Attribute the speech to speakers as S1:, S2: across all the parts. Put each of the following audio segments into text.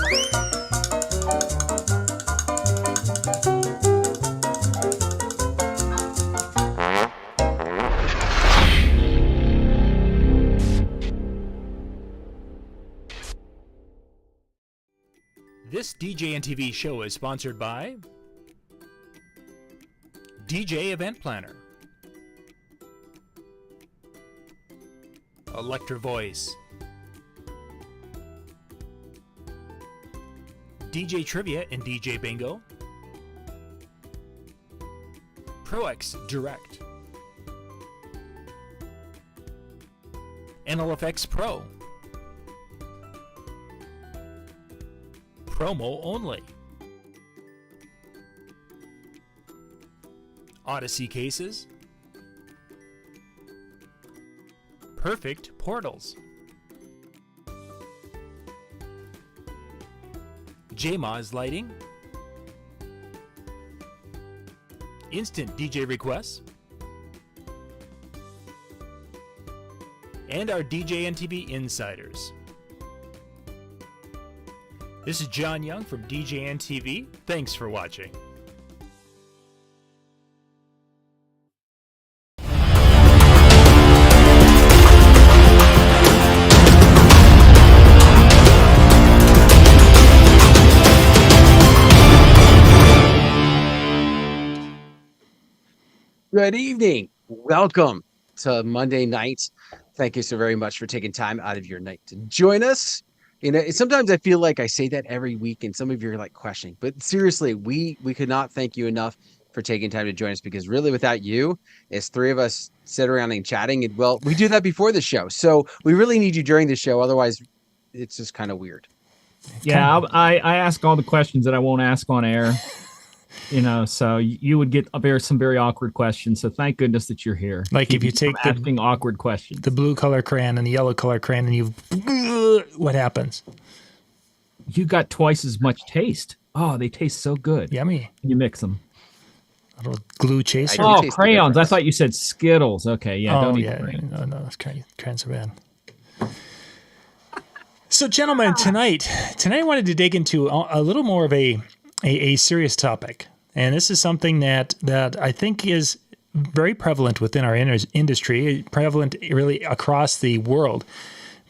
S1: This DJNTV show is sponsored by DJ Event Planner, Electra Voice, DJ Trivia and DJ Bingo, ProX Direct, NLFX Pro, Promo Only, Odyssey Cases, Perfect Portals, JMOZ Lighting, Instant DJ Requests, and our DJNTV Insiders. This is John Young from DJNTV. Thanks for watching.
S2: Good evening. Welcome to Monday night. Thank you so very much for taking time out of your night to join us. You know, sometimes I feel like I say that every week and some of you are like questioning, but seriously, we could not thank you enough for taking time to join us, because really without you, as three of us sit around and chatting, and well, we do that before the show. So we really need you during the show. Otherwise, it's just kind of weird.
S3: Yeah, I ask all the questions that I won't ask on air. You know, so you would get some very awkward questions. So thank goodness that you're here.
S4: Like if you take
S3: asking awkward questions,
S4: the blue color crayon and the yellow color crayon, and what happens?
S3: You got twice as much taste. Oh, they taste so good.
S4: Yummy.
S3: You mix them.
S4: A little glue chaser.
S3: Oh, crayons. I thought you said Skittles. Okay, yeah. Don't eat crayons.
S4: No, crayons are bad. So, gentlemen, tonight I wanted to dig into a little more of a serious topic. And this is something that I think is very prevalent within our industry, prevalent really across the world.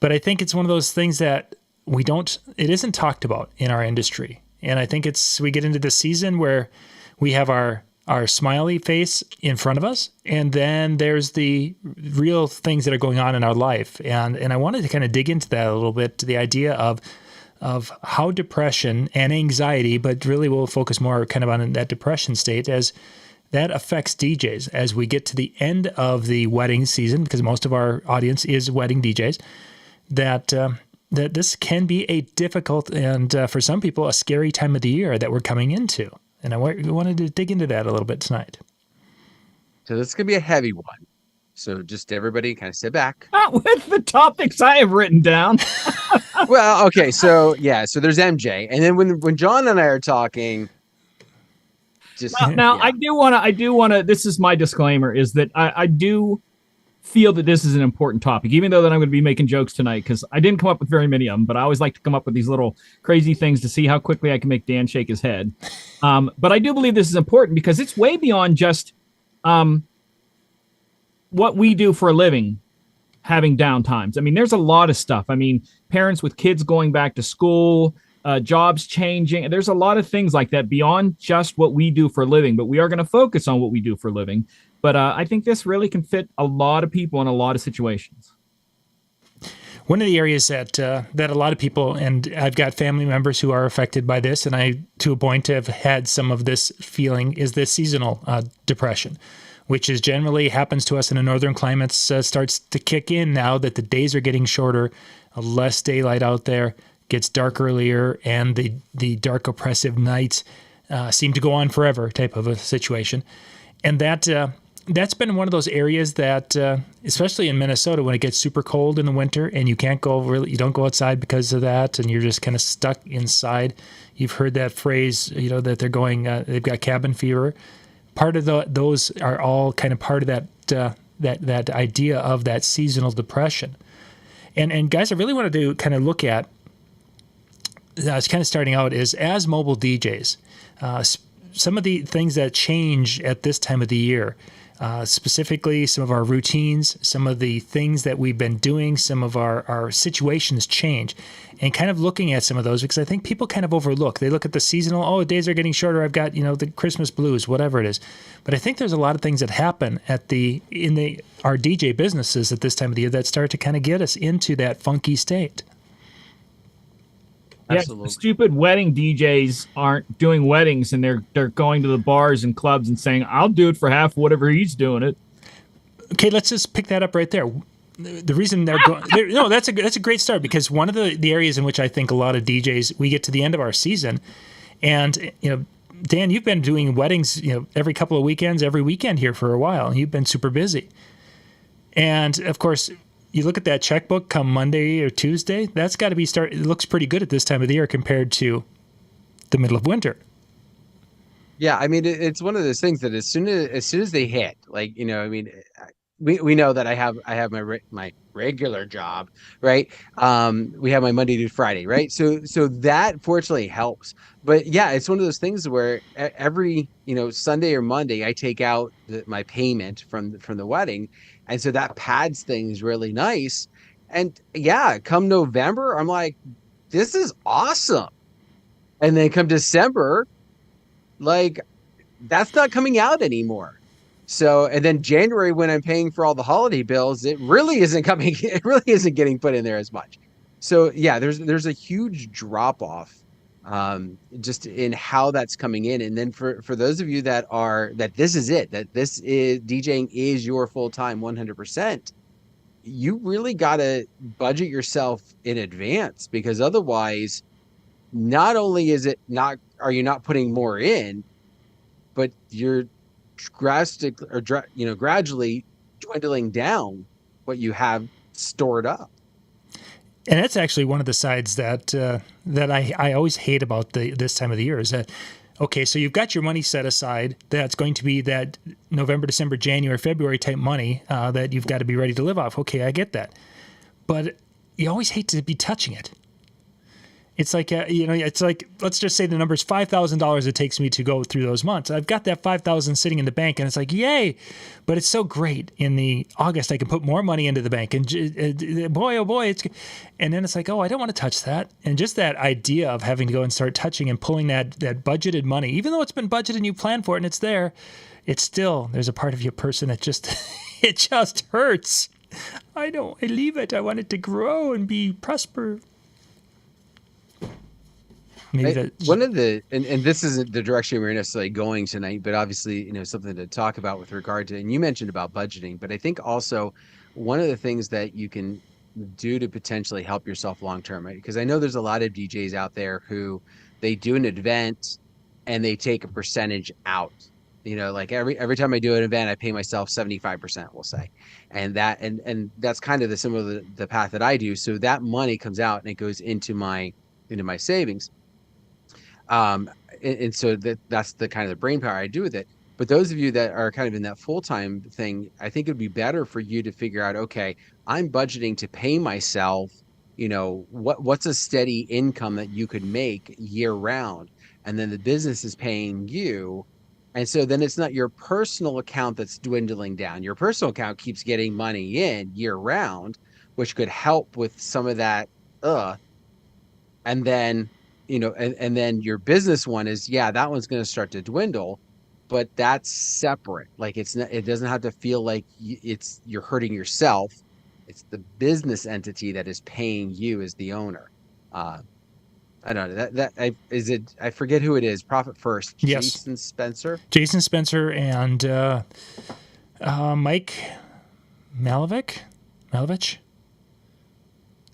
S4: But I think it's one of those things that it isn't talked about in our industry. And I think we get into the season where we have our smiley face in front of us, and then there's the real things that are going on in our life. And I wanted to kind of dig into that a little bit, to the idea of how depression and anxiety, but really we'll focus more kind of on that depression state, as that affects DJs as we get to the end of the wedding season, because most of our audience is wedding DJs, that this can be a difficult and for some people a scary time of the year that we're coming into. And I wanted to dig into that a little bit tonight.
S2: So this is going to be a heavy one. So just everybody kind of sit back.
S3: Not with the topics I have written down.
S2: Well, okay. So yeah. So there's MJ. And then when John and I are talking, just
S3: now yeah. I do want to, this is my disclaimer, is that I do feel that this is an important topic, even though that I'm going to be making jokes tonight, because I didn't come up with very many of them, but I always like to come up with these little crazy things to see how quickly I can make Dan shake his head. But I do believe this is important because it's way beyond just what we do for a living, having downtimes. I mean, there's a lot of stuff. I mean, parents with kids going back to school, jobs changing. There's a lot of things like that beyond just what we do for a living, but we are going to focus on what we do for a living. But I think this really can fit a lot of people in a lot of situations.
S4: One of the areas that a lot of people, and I've got family members who are affected by this, and I, to a point, have had some of this feeling, is this seasonal depression, which is generally happens to us in the northern climates, starts to kick in now that the days are getting shorter, less daylight out there, gets dark earlier, and the dark oppressive nights seem to go on forever type of a situation. And that's been one of those areas that, especially in Minnesota, when it gets super cold in the winter and you don't go outside because of that, and you're just kind of stuck inside. You've heard that phrase, that they're going, they've got cabin fever. Part of those are all kind of part of that idea of that seasonal depression. And guys, I really wanted to kind of look at that's kind of starting out is as mobile DJs, some of the things that change at this time of the year, specifically some of our routines, some of the things that we've been doing, some of our situations change, and kind of looking at some of those, because I think people kind of overlook. They look at the seasonal, oh, days are getting shorter. I've got, the Christmas blues, whatever it is. But I think there's a lot of things that happen our DJ businesses at this time of the year that start to kind of get us into that funky state.
S3: Yeah,
S2: Absolutely.
S3: stupid wedding DJs aren't doing weddings, and they're going to the bars and clubs and saying, "I'll do it for half whatever he's doing it."
S4: Okay, let's just pick that up right there. The reason they're going, no, that's a great start, because one of the areas in which I think a lot of DJs, we get to the end of our season, and Dan, you've been doing weddings, every couple of weekends, every weekend here for a while, and you've been super busy, and of course, you look at that checkbook come Monday or Tuesday, that's got to be it looks pretty good at this time of the year compared to the middle of winter.
S2: Yeah, I mean, it's one of those things that as soon as they hit, like, we know that I have my regular job, right? We have my Monday to Friday, right? So that fortunately helps. But yeah, it's one of those things where every Sunday or Monday I take out my payment from the wedding, and so that pads things really nice. And yeah, come November, I'm like, this is awesome. And then come December, like, that's not coming out anymore. So, and then January, when I'm paying for all the holiday bills, it really isn't getting put in there as much. So yeah, there's a huge drop off just in how that's coming in. And then for those of you that this is DJing is your full-time 100%, you really got to budget yourself in advance, because otherwise, not only are you not putting more in, but you're gradually dwindling down what you have stored up.
S4: And that's actually one of the sides that I always hate about this time of the year is that, okay, so you've got your money set aside. That's going to be that November, December, January, February type money that you've got to be ready to live off. Okay, I get that. But you always hate to be touching it. It's like, it's like, let's just say the number is $5,000 it takes me to go through those months. I've got that $5,000 sitting in the bank, and it's like, yay. But it's so great in the August, I can put more money into the bank, and boy, oh boy, and then it's like, oh, I don't want to touch that. And just that idea of having to go and start touching and pulling that budgeted money, even though it's been budgeted and you plan for it and it's there, it's still, there's a part of your person that just, it just hurts. I leave it. I want it to grow and be prosper.
S2: One of the and this isn't the direction we're necessarily going tonight, but obviously something to talk about with regard to, and you mentioned about budgeting, but I think also one of the things that you can do to potentially help yourself long term, right? Because I know there's a lot of DJs out there who they do an event and they take a percentage out. Like every time I do an event, I pay myself 75%, we'll say, and that's kind of the similar the path that I do. So that money comes out and it goes into my savings. And so that's the kind of the brain power I do with it. But those of you that are kind of in that full-time thing, I think it'd be better for you to figure out, okay, I'm budgeting to pay myself, what's a steady income that you could make year round, and then the business is paying you. And so then it's not your personal account that's dwindling down. Your personal account keeps getting money in year round, which could help with some of that. And then and then your business one is, that one's going to start to dwindle, but that's separate. Like it doesn't have to feel like you're hurting yourself. It's the business entity that is paying you as the owner. I don't know I forget who it is. Profit First.
S4: Yes. Jason Spencer and Mike Malovich.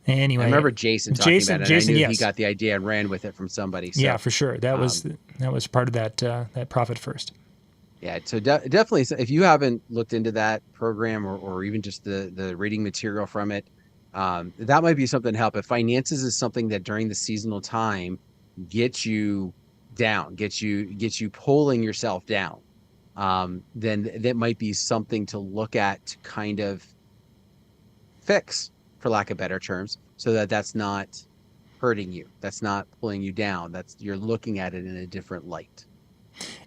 S4: Anyway,
S2: I remember Jason talking about it.
S4: Jason,
S2: I knew
S4: yes.
S2: He got the idea and ran with it from somebody. So,
S4: yeah, for sure. That was part of that Profit First.
S2: Yeah, so definitely, if you haven't looked into that program or even just the reading material from it, that might be something to help. If finances is something that during the seasonal time gets you down, gets you pulling yourself down, then that might be something to look at to kind of fix, for lack of better terms, so that that's not hurting you. That's not pulling you down. You're looking at it in a different light.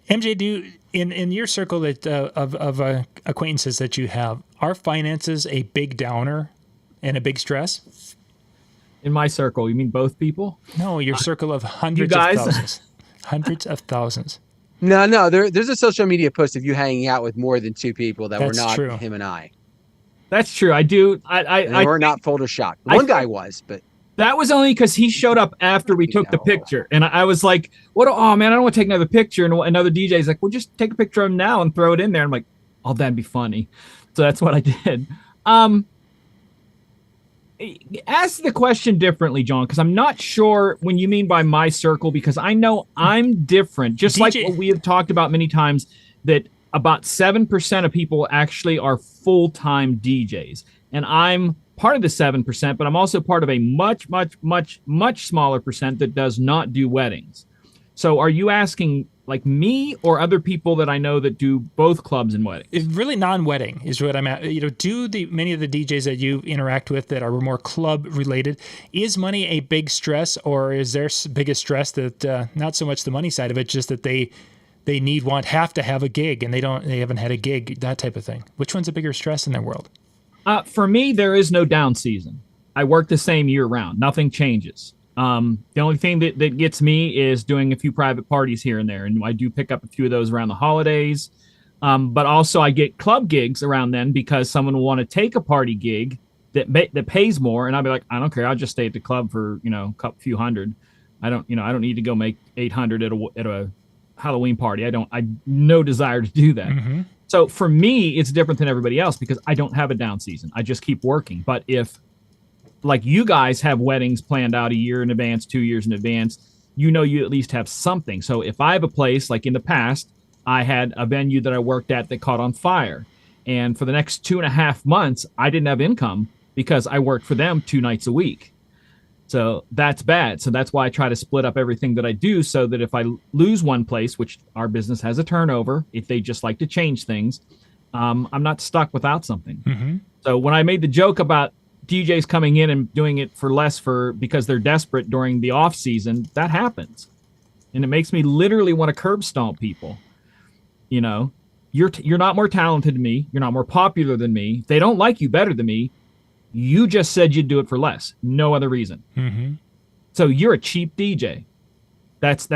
S4: MJ, in your circle of acquaintances that you have, are finances a big downer and a big stress?
S3: In my circle, you mean both people?
S4: No, your circle of hundreds
S3: you guys?
S4: of thousands. Hundreds of thousands.
S2: No. There's a social media post of you hanging out with more than 2 people that
S4: That's
S2: were not
S4: true.
S2: him and I.
S3: That's true. I do.
S2: And they were not Photoshopped. One guy was, but
S3: that was only because he showed up after we took the picture, and I was like, "What? Oh man, I don't want to take another picture." And another DJ's like, "Well, just take a picture of him now and throw it in there." I'm like, "Oh, that'd be funny." So that's what I did. Ask the question differently, John, because I'm not sure when you mean by my circle, because I know I'm different. Just like what we have talked about many times, that about 7% of people actually are full-time DJs. And I'm part of the 7%, but I'm also part of a much, much, much, much smaller percent that does not do weddings. So are you asking like me or other people that I know that do both clubs and weddings?
S4: It's really non-wedding is what I'm at. Do many of the DJs that you interact with that are more club related, is money a big stress, or is their biggest stress that not so much the money side of it, just that they have to have a gig and they haven't had a gig, that type of thing? Which one's a bigger stress in their world?
S3: For me, there is no down season. I work the same year round. Nothing changes. The only thing that gets me is doing a few private parties here and there. And I do pick up a few of those around the holidays. But also I get club gigs around then because someone will want to take a party gig that pays more. And I'll be like, I don't care. I'll just stay at the club for, a few hundred. I don't need to go make 800 at a Halloween party. I no desire to do that. Mm-hmm. So for me, it's different than everybody else because I don't have a down season. I just keep working. But if, like, you guys have weddings planned out a year in advance, 2 years in advance, you at least have something. So if I have a place, like in the past, I had a venue that I worked at that caught on fire. And for the next 2.5 months, I didn't have income because I worked for them 2 nights a week. So that's bad. So that's why I try to split up everything that I do so that if I lose one place, which our business has a turnover, if they just like to change things, I'm not stuck without something. Mm-hmm. So when I made the joke about DJs coming in and doing it for less because they're desperate during the off season, that happens. And it makes me literally want to curb stomp people. You're not more talented than me. You're not more popular than me. They don't like you better than me. You just said you'd do it for less. No other reason. Mm-hmm. So you're a cheap DJ. That's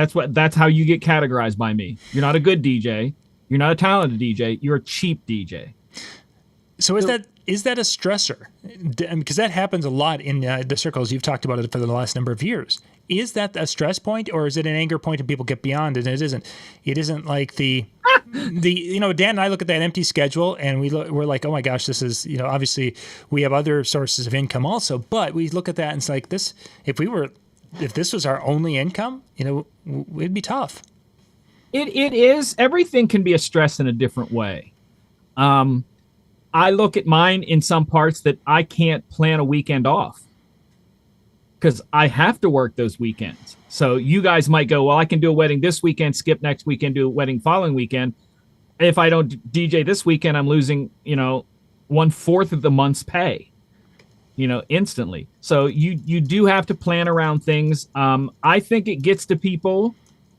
S3: how you get categorized by me. You're not a good DJ. You're not a talented DJ. You're a cheap DJ.
S4: So is that a stressor? Because that happens a lot in the circles. You've talked about it for the last number of years. Is that a stress point, or is it an anger point and people get beyond it? It isn't. It isn't like Dan and I look at that empty schedule and we're like, oh my gosh, this is, obviously we have other sources of income also, but we look at that and it's like this, if this was our only income, it'd be tough.
S3: It is. Everything can be a stress in a different way. I look at mine in some parts that I can't plan a weekend off because I have to work those weekends. So you guys might go, well, I can do a wedding this weekend, skip next weekend, do a wedding following weekend. If I don't DJ this weekend, I'm losing, 1/4 of the month's pay, instantly. So you do have to plan around things. I think it gets to people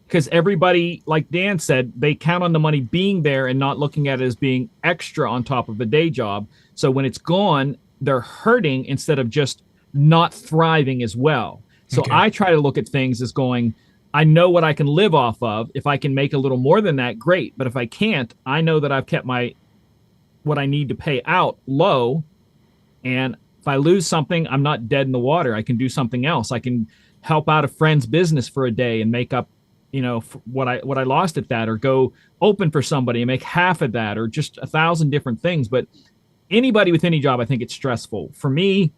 S3: because everybody, like Dan said, they count on the money being there and not looking at it as being extra on top of a day job. So when it's gone, they're hurting instead of just not thriving as well. So okay. I try to look at things as going, I know what I can live off of. If I can make a little more than that, great. But if I can't, I know that I've kept what I need to pay out low. And if I lose something, I'm not dead in the water. I can do something else. I can help out a friend's business for a day and make up what I lost at that, or go open for somebody and make half of that, or just 1,000 different things. But anybody with any job, I think it's stressful. For me,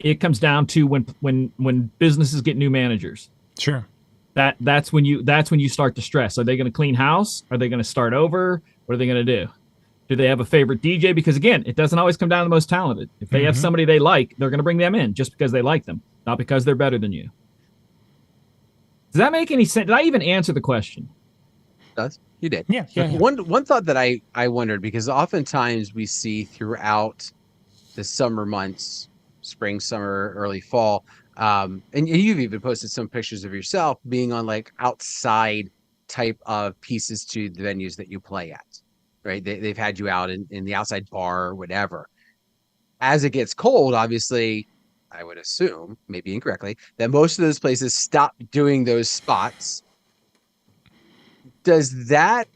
S3: it comes down to when businesses get new managers.
S4: Sure.
S3: That's when you start to stress. Are they going to clean house? Are they going to start over? What are they going to do? Do they have a favorite DJ? Because again, it doesn't always come down to the most talented. If they have somebody they like, they're going to bring them in just because they like them, not because they're better than you. Does that make any sense? Did I even answer the question?
S2: Does. You did.
S4: Yeah.
S2: One thought that I wondered, because oftentimes we see throughout the summer months, spring, summer, early fall, And you've even posted some pictures of yourself being on like outside type of pieces to the venues that you play at, right? They've had you out in the outside bar or whatever. As it gets cold, obviously, I would assume, maybe incorrectly, that most of those places stop doing those spots. Does that,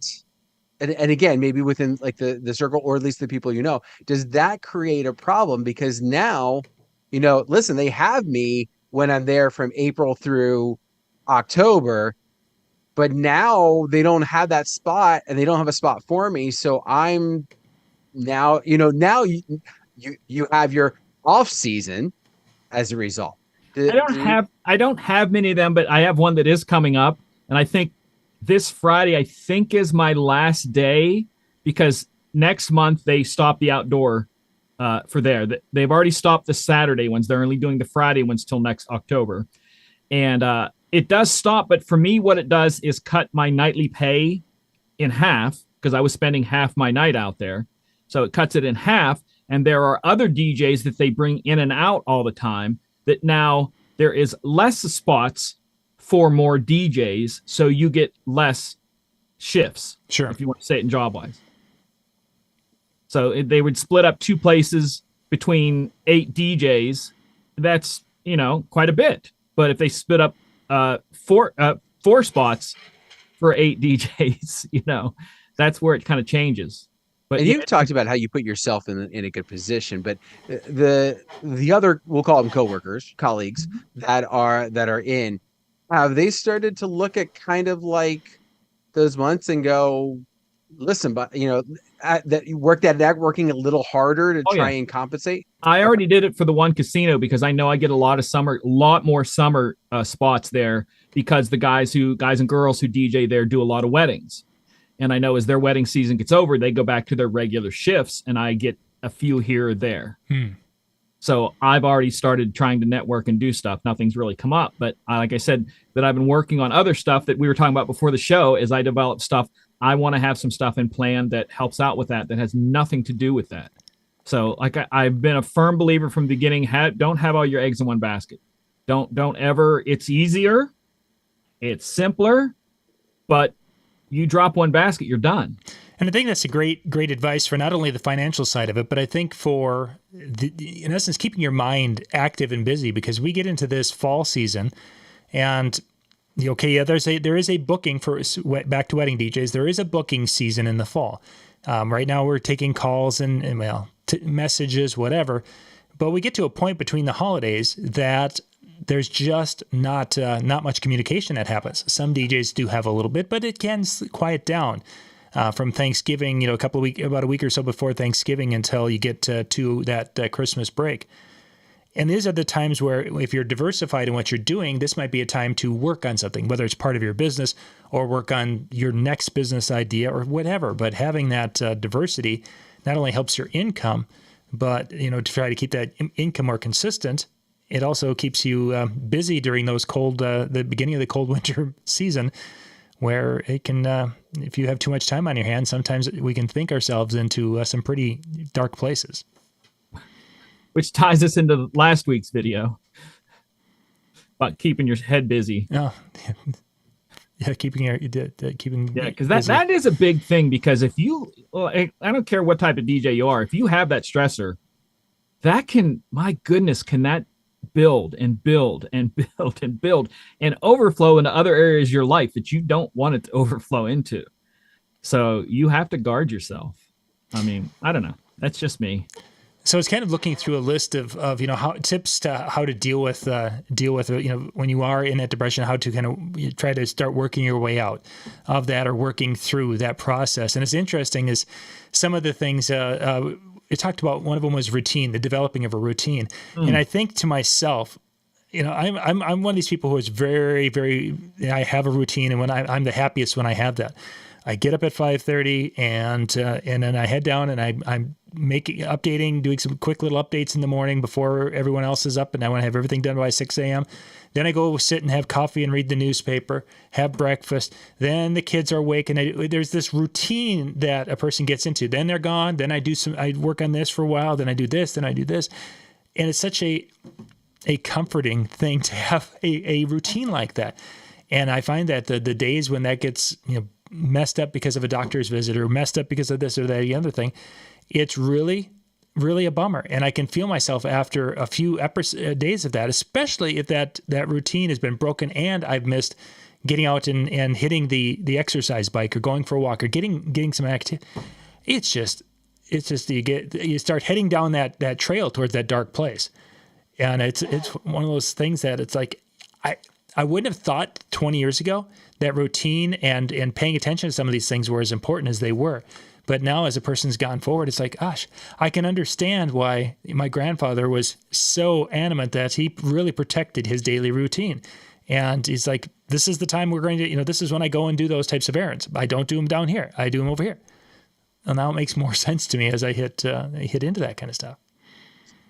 S2: and again, maybe within like the circle, or at least the people you know, does that create a problem? Because now, listen, they have me when I'm there from April through October, but now they don't have that spot and they don't have a spot for me. So I'm now, now you have your off season as a result.
S3: I don't have many of them, but I have one that is coming up, and I think this Friday is my last day, because next month they stop the outdoor for there. They've already stopped the Saturday ones. They're only doing the Friday ones till next October, and it does stop. But for me, what it does is cut my nightly pay in half, because I was spending half my night out there, so it cuts it in half. And there are other DJs that they bring in and out all the time that now there is less spots for more DJs, so you get less shifts.
S4: Sure.
S3: If you want to say it in job wise. So they would split up 2 places between 8 DJs. That's, quite a bit. But if they split up 4 spots for 8 DJs, that's where it kind of changes. But
S2: and you've talked about how you put yourself in a good position, but the other, we'll call them coworkers, colleagues that are in, have they started to look at kind of like those months and go, listen, but that you work that networking a little harder to try and compensate?
S3: I already did it for the one casino, because I know I get a lot more summer spots there, because the guys and girls who DJ there do a lot of weddings. And I know as their wedding season gets over, they go back to their regular shifts, and I get a few here or there. So I've already started trying to network and do stuff. Nothing's really come up, but like I said, that I've been working on other stuff that we were talking about before the show. As I develop stuff, I want to have some stuff in plan that helps out with that has nothing to do with that. So like I've been a firm believer from the beginning, don't have all your eggs in one basket. Don't ever. It's easier. It's simpler, but you drop one basket, you're done.
S4: And I think that's a great advice for not only the financial side of it, but I think for, in essence, keeping your mind active and busy, because we get into this fall season, and there is a booking for back to wedding DJs. There is a booking season in the fall. Right now, we're taking calls and messages, whatever. But we get to a point between the holidays that there's just not much communication that happens. Some DJs do have a little bit, but it can quiet down from Thanksgiving, about a week or so before Thanksgiving until you get to that Christmas break. And these are the times where, if you're diversified in what you're doing, this might be a time to work on something, whether it's part of your business or work on your next business idea or whatever. But having that diversity not only helps your income, but to try to keep that income more consistent, it also keeps you busy during those the beginning of the cold winter season, where it can, if you have too much time on your hands, sometimes we can think ourselves into some pretty dark places.
S3: Which ties us into last week's video about keeping your head busy.
S4: Oh, yeah, keeping. Yeah,
S3: because that is a big thing. Because if I don't care what type of DJ you are, if you have that stressor, that can that build and build and build and build and overflow into other areas of your life that you don't want it to overflow into. So you have to guard yourself. I mean, I don't know. That's just me.
S4: So it's kind of looking through a list of tips to how to deal with when you are in that depression, how to kind of try to start working your way out of that, or working through that process. And it's interesting is some of the things it talked about. One of them was routine, the developing of a routine. And I think to myself, I'm one of these people who is very, very, I have a routine, and when I'm the happiest when I have that. I get up at 5:30 and then I head down and I'm doing some quick little updates in the morning before everyone else is up, and I want to have everything done by 6 a.m. Then I go sit and have coffee and read the newspaper, have breakfast. Then the kids are awake, and there's this routine that a person gets into. Then they're gone. Then I work on this for a while. Then I do this. Then I do this, and it's such a a comforting thing to have a routine like that. And I find that the days when that gets, messed up because of a doctor's visit or messed up because of this or that, the other thing, it's really, really a bummer. And I can feel myself after a few days of that, especially if that routine has been broken and I've missed getting out and hitting the exercise bike or going for a walk or getting some activity. It's just you start heading down that trail towards that dark place. And it's one of those things that it's like, I wouldn't have thought 20 years ago that routine and paying attention to some of these things were as important as they were. But now as a person's gone forward, it's like, gosh, I can understand why my grandfather was so adamant that he really protected his daily routine. And he's like, this is the time we're going to, this is when I go and do those types of errands. I don't do them down here. I do them over here. And now it makes more sense to me as I hit into that kind of stuff.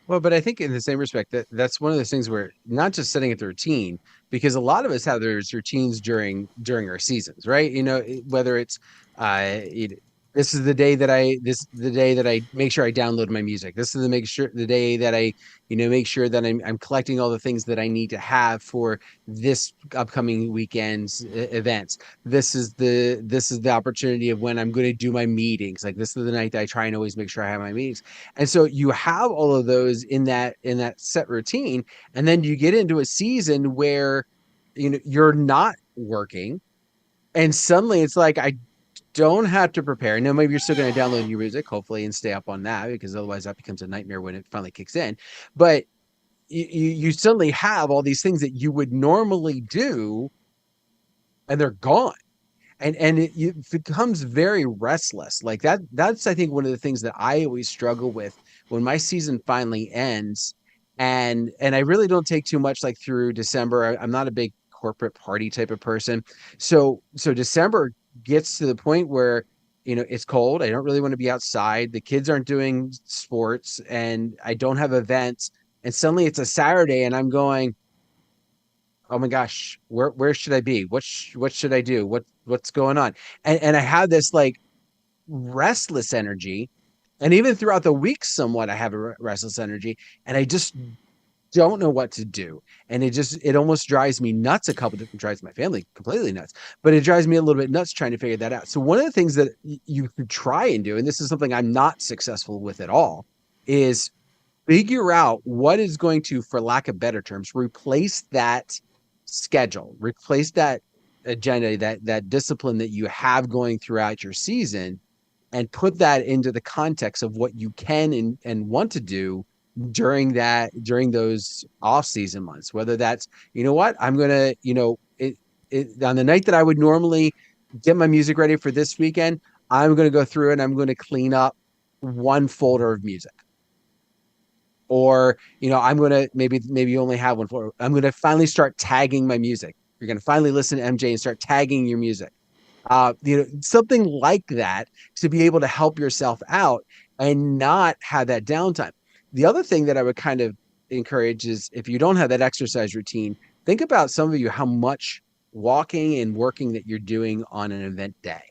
S2: Well, but I think in the same respect that's one of those things where not just setting up the routine, because a lot of us have those routines during our seasons, right? Whether it's this is the day that I make sure I download my music. This is the day that I make sure that I'm collecting all the things that I need to have for this upcoming weekend's events. This is the opportunity of when I'm going to do my meetings. Like this is the night that I try and always make sure I have my meetings. And so you have all of those in that set routine, and then you get into a season where you're not working, and suddenly it's like I don't have to prepare. Now, maybe you're still going to download your music, hopefully, and stay up on that, because otherwise that becomes a nightmare when it finally kicks in. But you suddenly have all these things that you would normally do, and they're gone. And it becomes very restless. Like that's, I think, one of the things that I always struggle with when my season finally ends. And I really don't take too much like through December. I'm not a big corporate party type of person. So December gets to the point where it's cold. I don't really want to be outside. The kids aren't doing sports, and I don't have events. And suddenly it's a Saturday, and I'm going, oh my gosh, where should I be? What should I do? What's going on? And I have this like restless energy, and even throughout the week, somewhat I have a restless energy, and I just don't know what to do. And it almost drives me nuts. Drives my family completely nuts, but it drives me a little bit nuts trying to figure that out. So one of the things that you could try and do, and this is something I'm not successful with at all, is figure out what is going to, for lack of better terms, replace that schedule, replace that agenda, that discipline that you have going throughout your season, and put that into the context of what you can and want to do during those off-season months. Whether that's, I'm gonna, on the night that I would normally get my music ready for this weekend, I'm gonna go through and I'm gonna clean up one folder of music. Or, I'm gonna maybe you only have one folder. I'm gonna finally start tagging my music. You're gonna finally listen to MJ and start tagging your music. Something like that, to be able to help yourself out and not have that downtime. The other thing that I would kind of encourage is, if you don't have that exercise routine, think about some of you, how much walking and working that you're doing on an event day.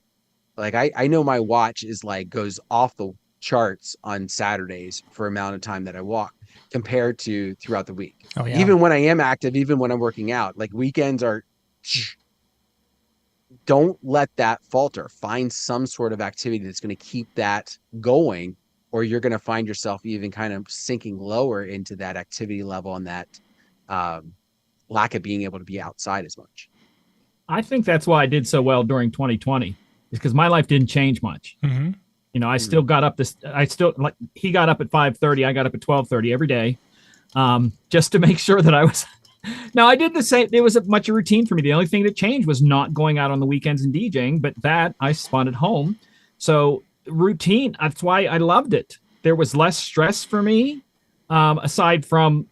S2: Like I know my watch is goes off the charts on Saturdays for amount of time that I walk compared to throughout the week.
S4: Oh, yeah.
S2: Even when I am active, even when I'm working out, like weekends are, don't let that falter. Find some sort of activity that's going to keep that going, or you're going to find yourself even kind of sinking lower into that activity level and that lack of being able to be outside as much.
S3: I think that's why I did so well during 2020, is because my life didn't change much.
S4: Mm-hmm.
S3: I still got up he got up at 5:30. I got up at 12:30 every day, just to make sure that I was. Now, I did the same. It was much a routine for me. The only thing that changed was not going out on the weekends and DJing, but that I spun at home. So routine, that's why I loved it. There was less stress for me, aside from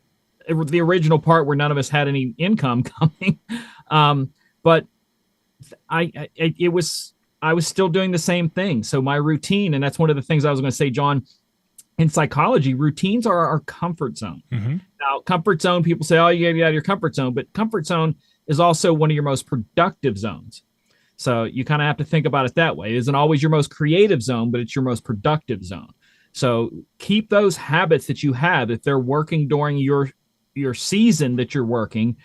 S3: the original part where none of us had any income coming. But I was still doing the same thing. So my routine, and that's one of the things I was going to say, John, in psychology, routines are our comfort zone.
S4: Mm-hmm.
S3: Now, comfort zone, people say, oh, you got to get out of your comfort zone, but comfort zone is also one of your most productive zones. So you kind of have to think about it that way. It isn't always your most creative zone, but it's your most productive zone. So keep those habits that you have, if they're working during your your season that you're working,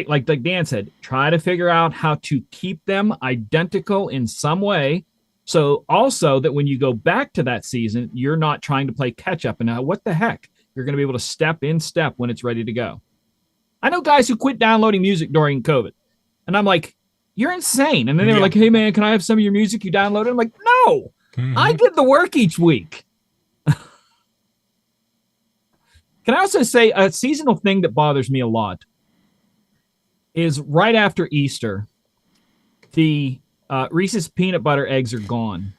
S3: like Dan said, try to figure out how to keep them identical in some way. So also that when you go back to that season, you're not trying to play catch up. And now what the heck? You're going to be able to step when it's ready to go. I know guys who quit downloading music during COVID. And I'm like, you're insane. And then they were like, hey, man, can I have some of your music you downloaded? I'm like, no, I did the work each week. Can I also say a seasonal thing that bothers me a lot is right after Easter, the Reese's peanut butter eggs are gone.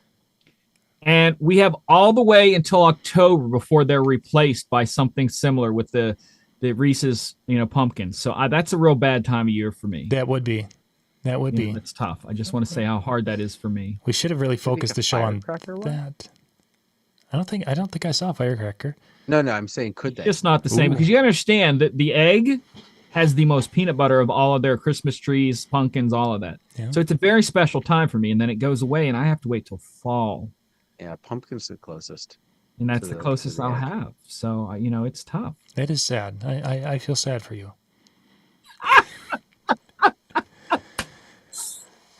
S3: And we have all the way until October before they're replaced by something similar with the Reese's, pumpkins. So that's a real bad time of year for me.
S4: That would be.
S3: It's tough. I just want to say how hard that is for me.
S4: We should have really focused the show on that. I don't think I saw a firecracker.
S2: No, I'm saying could they?
S3: It's not the same because you understand that the egg has the most peanut butter of all of their Christmas trees, pumpkins, all of that. Yeah. So it's a very special time for me, and then it goes away, and I have to wait till fall.
S2: Yeah, pumpkin's the closest.
S3: And that's the closest I'll have. So, it's tough.
S4: That is sad. I feel sad for you.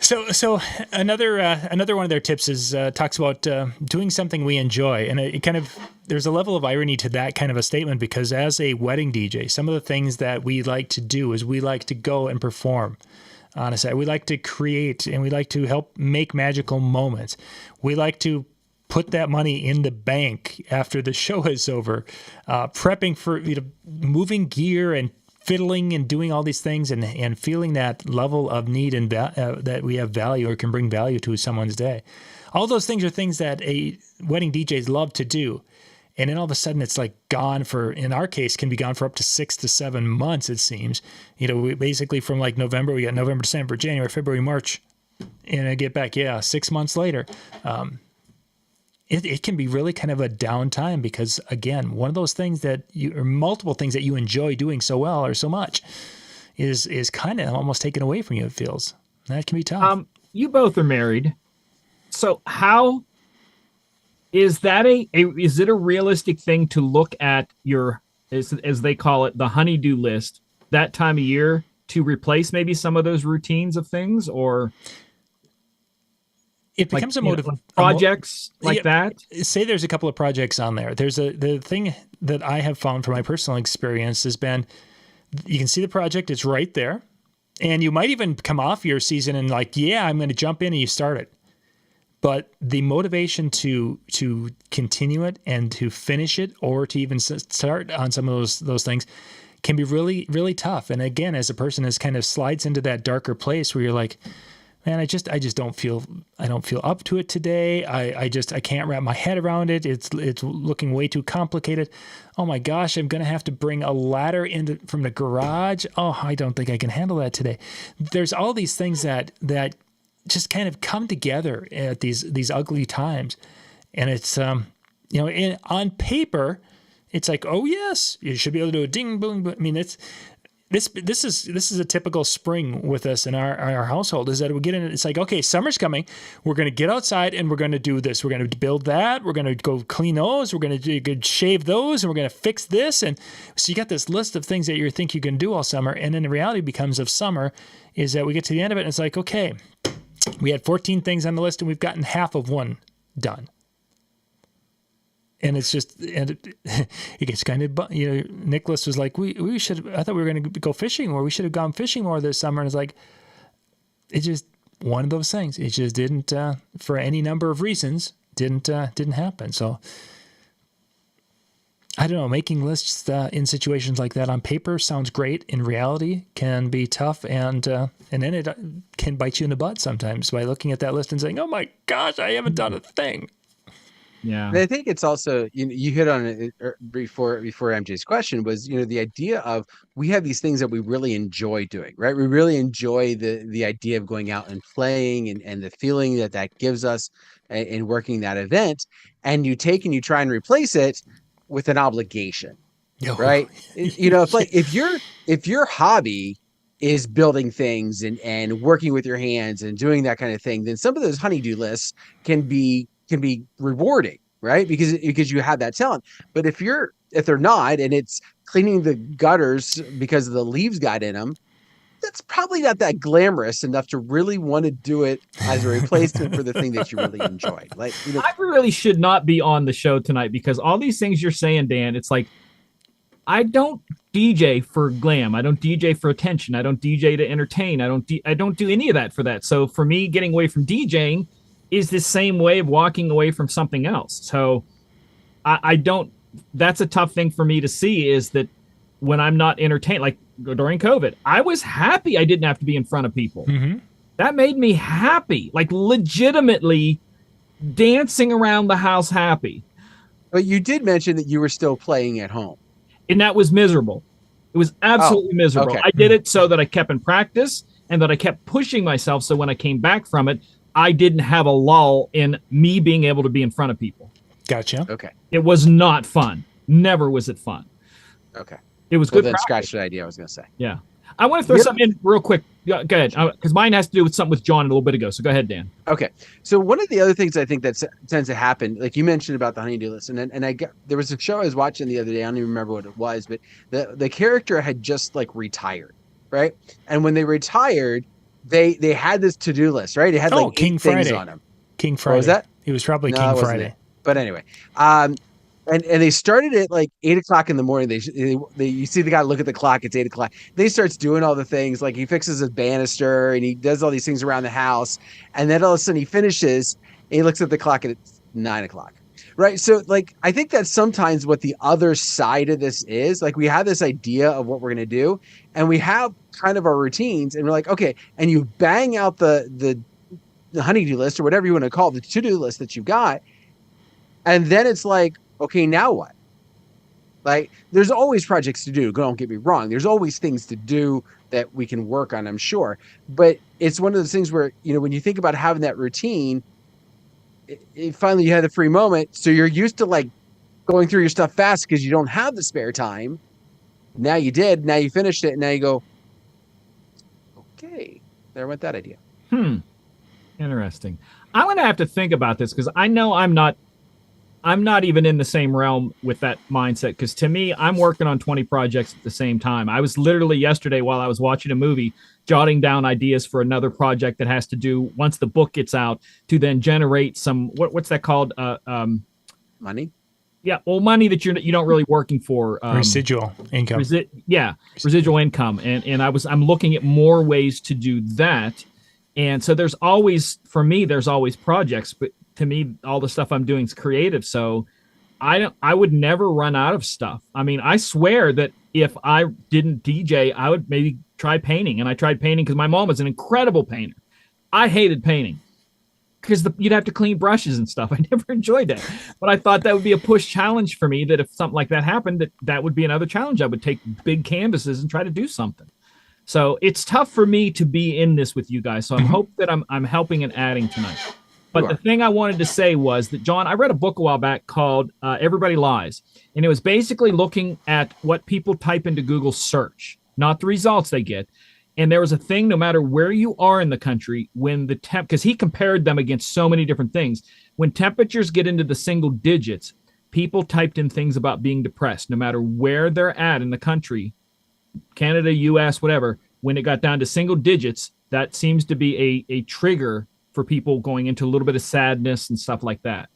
S4: So another one of their tips is talks about doing something we enjoy, and it kind of there's a level of irony to that kind of a statement because as a wedding DJ, some of the things that we like to do is we like to go and perform on a set. We like to create and we like to help make magical moments. We like to put that money in the bank after the show is over, prepping for moving gear and fiddling and doing all these things and feeling that level of need and that we have value or can bring value to someone's day. All those things are things that a wedding DJs love to do. And then all of a sudden it's like gone in our case, can be gone for up to 6 to 7 months, it seems. We basically from like November, we got November, December, January, February, March, and I get back, 6 months later. It can be really kind of a downtime because, again, one of those things or multiple things that you enjoy doing so well or so much is kind of almost taken away from you, it feels. That can be tough.
S3: You both are married. So how is that is it a realistic thing to look at your, as they call it, the honey-do list that time of year to replace maybe some of those routines of things or...
S4: It becomes a motive.
S3: Projects that?
S4: Say there's a couple of projects on there. The thing that I have found from my personal experience has been, you can see the project, it's right there. And you might even come off your season and I'm going to jump in and you start it. But the motivation to continue it and to finish it or to even start on some of those things can be really, really tough. And again, as a person is kind of slides into that darker place where you're like, man, I just don't feel up to it today. I can't wrap my head around it. It's looking way too complicated. Oh my gosh, I'm gonna have to bring a ladder from the garage. Oh, I don't think I can handle that today. There's all these things that just kind of come together at these ugly times, and it's on paper, it's like, oh yes, you should be able to do a ding boom. I mean, This is a typical spring with us in our household is that we get in it. It's like, okay, summer's coming. We're going to get outside and we're going to do this. We're going to build that. We're going to go clean those. We're going to shave those and we're going to fix this. And so you got this list of things that you think you can do all summer. And then the reality becomes of summer is that we get to the end of it and it's like, okay, we had 14 things on the list and we've gotten half of one done. And it's just, and it gets kind of, Nicholas was like, I thought we were going to go fishing or we should have gone fishing more this summer. And it's like, it's just one of those things. It just didn't, for any number of reasons, didn't happen. So I don't know, making lists in situations like that on paper sounds great. In reality can be tough. And then it can bite you in the butt sometimes by looking at that list and saying, oh my gosh, I haven't done a thing.
S3: Yeah,
S2: and I think it's also you hit on it before MJ's question was the idea of we have these things that we really enjoy doing, right? We really enjoy the idea of going out and playing and the feeling that gives us in working that event, and you take and you try and replace it with an obligation, right? It's like if your hobby is building things and working with your hands and doing that kind of thing, then some of those honeydew lists can be rewarding, right? Because you have that talent. But if they're not, and it's cleaning the gutters because the leaves got in them, that's probably not that glamorous enough to really want to do it as a replacement for the thing that you really enjoyed. Like,
S3: I really should not be on the show tonight because all these things you're saying, Dan, it's like, I don't DJ for glam. I don't DJ for attention. I don't DJ to entertain. I don't do any of that for that. So for me, getting away from DJing is the same way of walking away from something else. So I don't, that's a tough thing for me to see, is that when I'm not entertained, like during COVID, I was happy I didn't have to be in front of people.
S4: Mm-hmm.
S3: That made me happy, like legitimately dancing around the house happy.
S2: But you did mention that you were still playing at home.
S3: And that was miserable. It was absolutely miserable.
S2: okay.
S3: I did it so that I kept in practice and that I kept pushing myself. So when I came back from it, I didn't have a lull in me being able to be in front of people.
S4: Gotcha.
S2: Okay.
S3: It was not fun. Never was it fun.
S2: Okay.
S3: It was
S2: Well,
S3: good
S2: then
S3: practice.
S2: scratch the idea I was going to say.
S3: Yeah. I want to throw something in real quick. Go ahead. Because mine has to do with something with John a little bit ago. So go ahead, Dan.
S2: Okay. So one of the other things I think that tends to happen, like you mentioned about the honeydew list, there was a show I was watching the other day. I don't even remember what it was, but the character had just like retired, right? And when they retired, they had this to-do list, right? It had like
S4: King
S2: 8 things
S4: Friday.
S2: on them.
S4: King Friday.
S2: What was that?
S4: It was probably
S2: No,
S4: King
S2: it wasn't
S4: Friday.
S2: it. But anyway, and they started at like 8:00 in the morning. They you see the guy look at the clock. It's 8:00. Then he starts doing all the things, like he fixes his banister and he does all these things around the house. And then all of a sudden he finishes and he looks at the clock and it's 9:00. Right. So like, I think that's sometimes what the other side of this is. Like we have this idea of what we're going to do and we have kind of our routines and we're like, okay. And you bang out the honeydew list or whatever you want to call it, the to-do list that you've got. And then it's like, okay, now what? Like, there's always projects to do. Don't get me wrong. There's always things to do that we can work on, I'm sure. But it's one of those things where, when you think about having that routine, finally you had a free moment. So you're used to like going through your stuff fast because you don't have the spare time. Now you did. Now you finished it. And now you go, okay, there went that idea.
S3: Interesting. I'm going to have to think about this because I know I'm not even in the same realm with that mindset, because to me, I'm working on 20 projects at the same time. I was literally yesterday while I was watching a movie, jotting down ideas for another project that has to do, once the book gets out, to then generate some, what's that called?
S2: Money?
S3: Yeah, well, money that you don't really working for.
S4: Residual income.
S3: Residual income. And I'm looking at more ways to do that. And so there's always projects, but to me, all the stuff I'm doing is creative. So I would never run out of stuff. I mean, I swear that if I didn't DJ, I would maybe try painting. And I tried painting because my mom was an incredible painter. I hated painting because you'd have to clean brushes and stuff. I never enjoyed that. But I thought that would be a push challenge for me, that if something like that happened, that would be another challenge. I would take big canvases and try to do something. So it's tough for me to be in this with you guys. So I hope that I'm helping and adding tonight. But the thing I wanted to say was that, John, I read a book a while back called Everybody Lies. And it was basically looking at what people type into Google search, not the results they get. And there was a thing, no matter where you are in the country, when the because he compared them against so many different things. When temperatures get into the single digits, people typed in things about being depressed, no matter where they're at in the country, Canada, US, whatever. When it got down to single digits, that seems to be a trigger for people going into a little bit of sadness and stuff like that.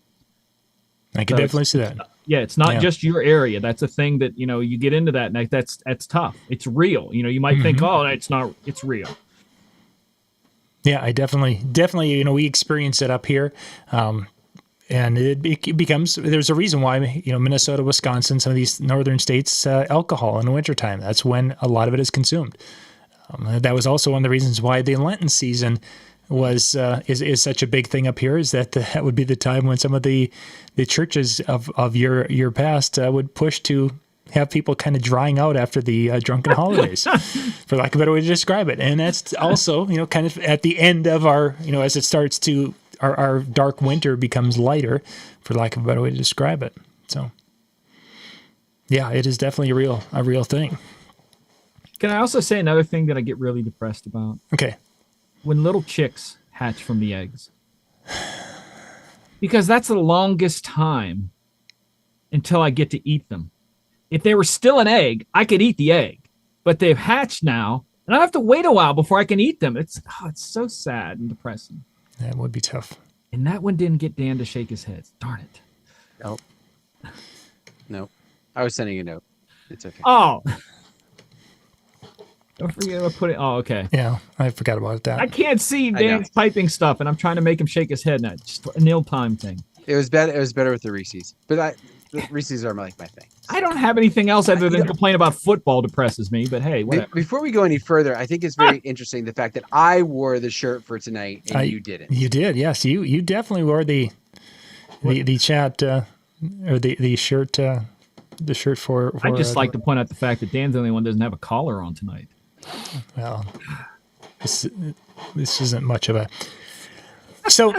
S4: I can definitely see that.
S3: Yeah, it's not just your area. That's a thing that, you get into that, and that's tough. It's real. You might think, oh, it's not, it's real.
S4: Yeah, I definitely, we experience it up here. And it becomes, there's a reason why, Minnesota, Wisconsin, some of these northern states, alcohol in the wintertime. That's when a lot of it is consumed. That was also one of the reasons why the Lenten season is such a big thing up here, is that would be the time when some of the churches of your past would push to have people kind of drying out after the drunken holidays, for lack of a better way to describe it. And that's also, kind of at the end of our, as it starts to, our dark winter becomes lighter, for lack of a better way to describe it. So yeah, it is definitely a real thing.
S3: Can I also say another thing that I get really depressed about?
S4: Okay.
S3: When little chicks hatch from the eggs. because that's the longest time until I get to eat them. If they were still an egg, I could eat the egg, but they've hatched now, and I have to wait a while before I can eat them. It's so sad and depressing.
S4: That would be tough.
S3: And that one didn't get Dan to shake his head. Darn it.
S2: Nope. Nope. I was sending a note. It's okay.
S3: Oh. Don't forget to put it. Oh, okay.
S4: Yeah, I forgot about that.
S3: I can't see Dan's typing stuff, and I'm trying to make him shake his head. And it's just a nil time thing.
S2: It was better. It was better with the Reese's, but the Reese's are like my thing.
S3: I don't have anything else other than complain about football depresses me. But hey, whatever.
S2: Before we go any further, I think it's very interesting the fact that I wore the shirt for tonight and you didn't.
S4: You did, yes. You definitely wore the chat or the shirt. The shirt for
S3: I just like to point out the fact that Dan's the only one that doesn't have a collar on tonight.
S4: Well, this isn't much of a. So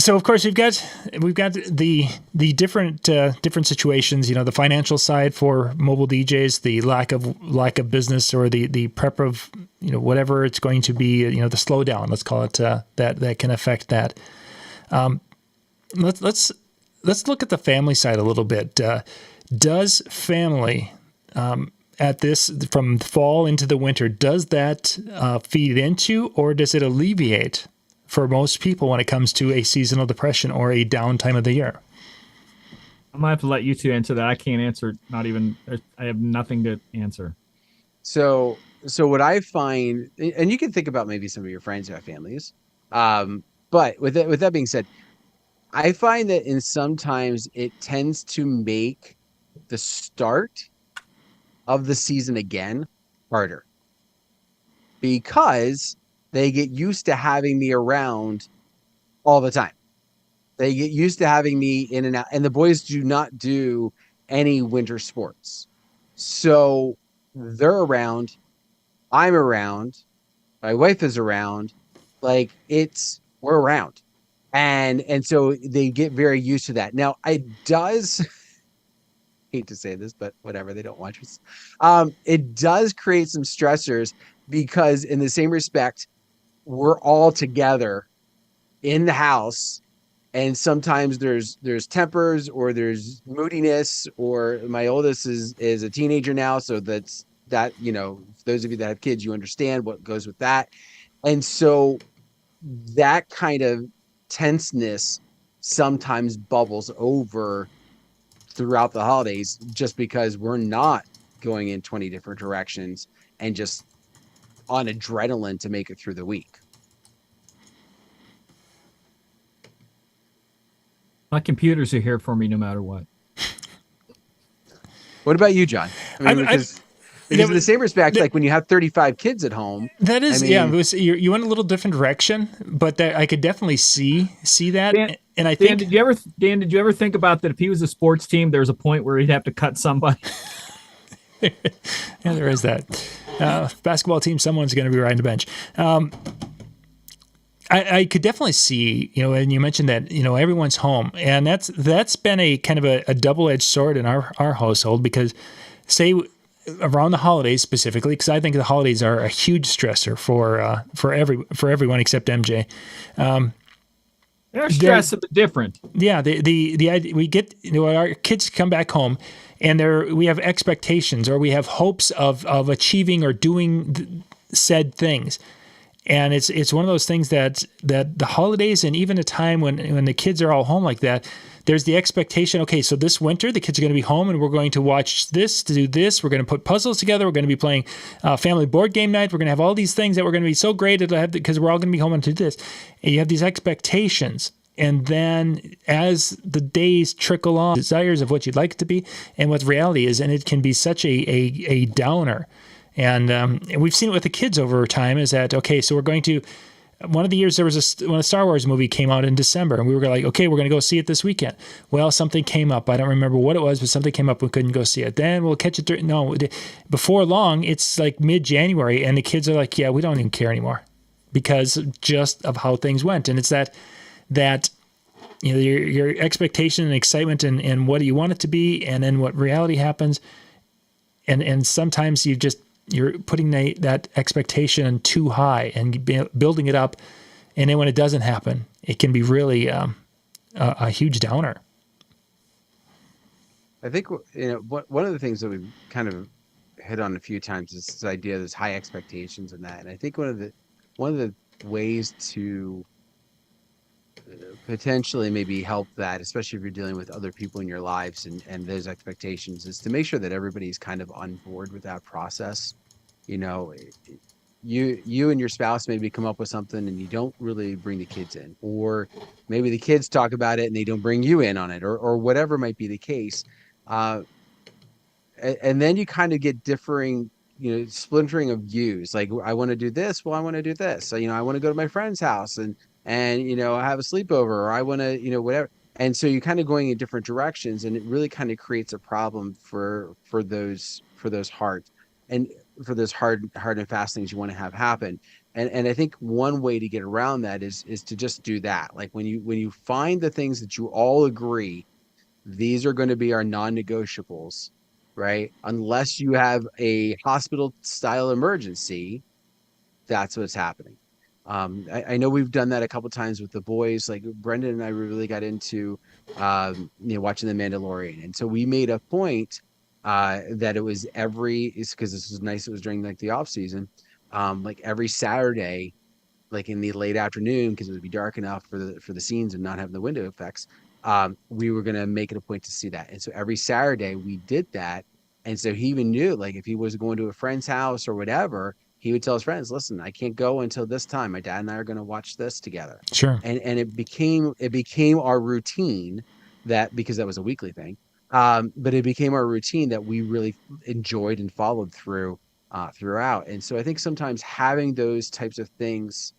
S4: of course we've got the different situations. You know, the financial side for mobile DJs, the lack of business, or the prep of whatever it's going to be. The slowdown. Let's call it that can affect that. Let's look at the family side a little bit. Does family at this from fall into the winter, does that feed into, or does it alleviate for most people when it comes to a seasonal depression or a downtime of the year?
S3: I'm gonna have to let you two answer that. I can't answer. Not even. I have nothing to answer.
S2: So what I find, and you can think about maybe some of your friends who have families, but with that being said, I find that sometimes it tends to make the start of the season again harder, because they get used to having me around all the time. They get used to having me in and out, and the boys do not do any winter sports. So they're around, I'm around, my wife is around, like we're around. And so they get very used to that. Now, it does, hate to say this, but whatever, they don't watch us. It does create some stressors, because in the same respect, we're all together in the house, and sometimes there's tempers, or there's moodiness, or my oldest is a teenager now, so those of you that have kids, you understand what goes with that. And so that kind of tenseness sometimes bubbles over throughout the holidays, just because we're not going in 20 different directions and just on adrenaline to make it through the week.
S3: My computers are here for me no matter what.
S2: What about you, John? Because in the same respect, like when you have 35 kids at home.
S4: That is, you went a little different direction, but I could definitely see that.
S3: Dan,
S4: and I think,
S3: Dan, did you ever think about that if he was a sports team, there's a point where he'd have to cut somebody?
S4: Yeah, there is that. Basketball team, someone's going to be riding the bench. I could definitely see, and you mentioned that, everyone's home, and that's been a kind of a double-edged sword in our household, because say around the holidays specifically, because I think the holidays are a huge stressor for everyone except MJ.
S3: They're stressing, but different.
S4: Yeah, we get our kids come back home, and we have expectations, or we have hopes of achieving or doing said things. And it's one of those things that the holidays, and even a time when the kids are all home like that, there's the expectation, okay, so this winter the kids are going to be home, and we're going to watch this, to do this, we're going to put puzzles together, we're going to be playing family board game night, we're going to have all these things that we're going to be so great at, because we're all going to be home and do this. And you have these expectations. And then as the days trickle on, desires of what you'd like it to be and what reality is, and it can be such a downer. And we've seen it with the kids over time, is that, okay, so we're going to, one of the years there was when a Star Wars movie came out in December, and we were like, okay, we're going to go see it this weekend. Well, something came up. I don't remember what it was, but something came up. We couldn't go see it. Then we'll catch it. No, before long, it's like mid-January, and the kids are like, yeah, we don't even care anymore, because just of how things went. And it's that your expectation and excitement and what do you want it to be, and then what reality happens. And sometimes you're putting that expectation too high and building it up. And then when it doesn't happen, it can be really a huge downer.
S2: I think one of the things that we've kind of hit on a few times is this idea of there's high expectations and that. And I think one of the ways to potentially maybe help that, especially if you're dealing with other people in your lives and those expectations, is to make sure that everybody's kind of on board with that process. You know, you and your spouse maybe come up with something and you don't really bring the kids in, or maybe the kids talk about it and they don't bring you in on it, or whatever might be the case. Uh, and then you kind of get differing, splintering of views. Like, I want to do this. Well, I want to do this. So, I want to go to my friend's house and have a sleepover, or I want to, whatever. And so you're kind of going in different directions, and it really kind of creates a problem for those hard and fast things you want to have happen. And I think one way to get around that is to just do that. Like, when you find the things that you all agree, these are going to be our non-negotiables, right? Unless you have a hospital style emergency, that's what's happening. I know we've done that a couple times with the boys. Like, Brendan and I really got into, watching The Mandalorian. And so we made a point that it was because this was nice. It was during like the off season, like every Saturday, like in the late afternoon, because it would be dark enough for the scenes and not have the window effects. We were going to make it a point to see that. And so every Saturday we did that. And so he even knew, like, if he was going to a friend's house or whatever, he would tell his friends, listen, I can't go until this time. My dad and I are going to watch this together.
S4: Sure.
S2: And it became our routine, that because that was a weekly thing. But it became our routine that we really enjoyed and followed throughout. And so I think sometimes having those types of things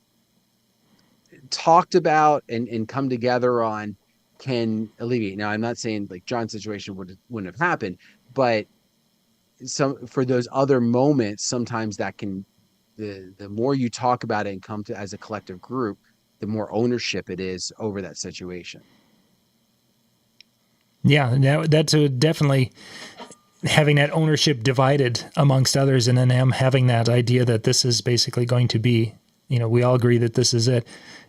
S2: talked about and come together on can alleviate. Now, I'm not saying like John's situation wouldn't have happened, but for those other moments, sometimes that can, the more you talk about it and come to as a collective group, the more ownership it is over that situation.
S4: Yeah, that's definitely having that ownership divided amongst others, and then them having that idea that this is basically going to be, we all agree that this is it,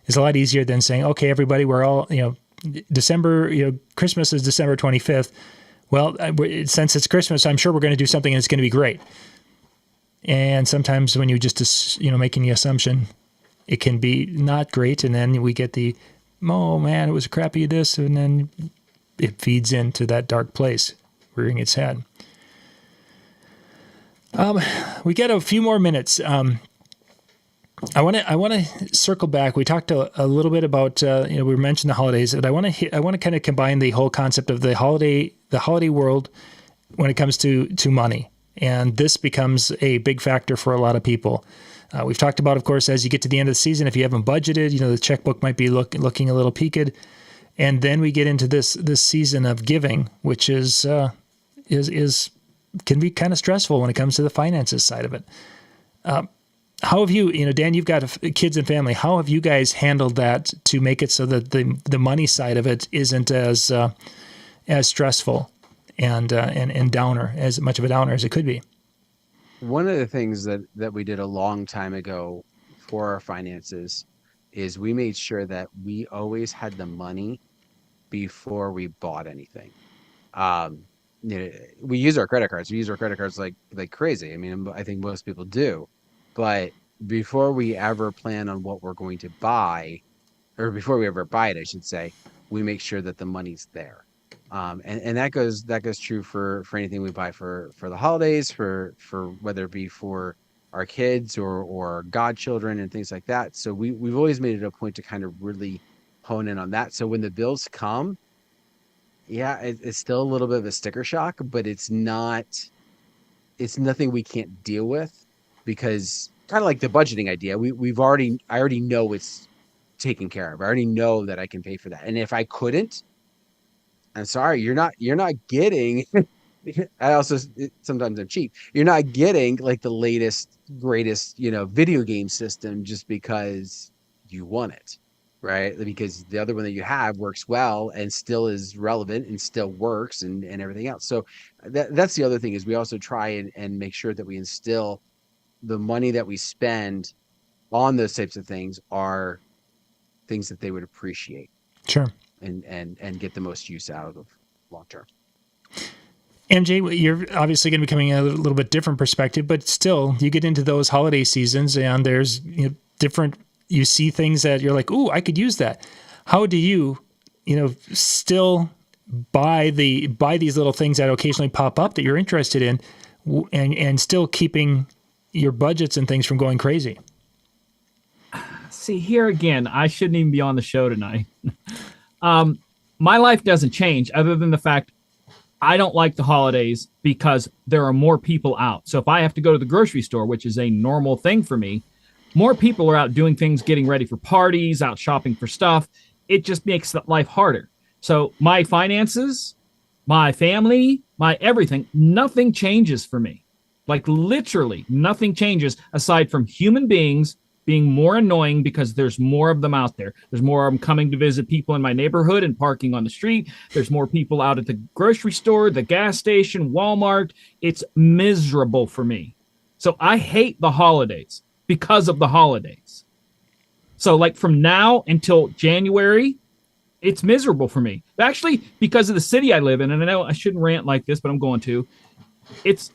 S4: is a lot easier than saying, okay, everybody, we're all, December, Christmas is December 25th. Well, since it's Christmas, I'm sure we're going to do something and it's going to be great. And sometimes when you just, making the assumption, it can be not great. And then we get oh man, it was crappy this. And then it feeds into that dark place, rearing its head. We got a few more minutes. I want to circle back. We talked a little bit about we mentioned the holidays, and I want to kind of combine the whole concept of the holiday world when it comes to money, and this becomes a big factor for a lot of people. We've talked about, of course, as you get to the end of the season, if you haven't budgeted, the checkbook might be looking a little peaked, and then we get into this season of giving, which is can be kind of stressful when it comes to the finances side of it. How have you, Dan, you've got kids and family. How have you guys handled that to make it so that the money side of it isn't as stressful and downer, as much of a downer as it could be?
S2: One of the things that we did a long time ago for our finances is we made sure that we always had the money before we bought anything. We use our credit cards. We use our credit cards like crazy. I mean, I think most people do. But before we ever plan on what we're going to buy, or before we ever buy it, I should say, we make sure that the money's there. And that goes true for anything we buy for the holidays, for whether it be for our kids or godchildren and things like that. So we've always made it a point to kind of really hone in on that. So when the bills come, yeah, it's still a little bit of a sticker shock, but it's nothing we can't deal with. Because kind of like the budgeting idea, I already know it's taken care of. I already know that I can pay for that. And if I couldn't, I'm sorry, you're not getting. Sometimes I'm cheap. You're not getting like the latest, greatest, video game system just because you want it, right? Because the other one that you have works well and still is relevant and still works and everything else. So that's the other thing, is we also try and make sure that we instill the money that we spend on those types of things are things that they would appreciate.
S4: Sure.
S2: and get the most use out of long term.
S4: MJ, you're obviously going to be coming at a little bit different perspective, but still, you get into those holiday seasons, and there's different. You see things that you're like, "Ooh, I could use that." How do you, still buy these little things that occasionally pop up that you're interested in, and still keeping your budgets and things from going crazy?
S3: See, here again, I shouldn't even be on the show tonight. My life doesn't change other than the fact I don't like the holidays because there are more people out. So if I have to go to the grocery store, which is a normal thing for me, more people are out doing things, getting ready for parties, out shopping for stuff. It just makes life harder. So my finances, my family, my everything, nothing changes for me. Like literally nothing changes aside from human beings being more annoying because there's more of them out there. There's more of them coming to visit people in my neighborhood and parking on the street. There's more people out at the grocery store, the gas station, Walmart. It's miserable for me. So I hate the holidays because of the holidays. So like from now until January, it's miserable for me. Actually, because of the city I live in, and I know I shouldn't rant like this, but I'm going to.
S2: Just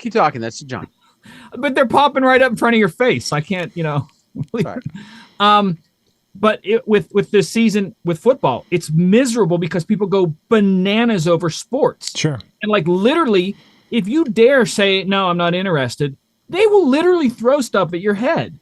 S2: keep talking. That's John.
S3: But they're popping right up in front of your face. I can't,
S2: Sorry.
S3: But with this season with football, it's miserable because people go bananas over sports.
S4: Sure.
S3: And like literally, if you dare say, no, I'm not interested, they will literally throw stuff at your head.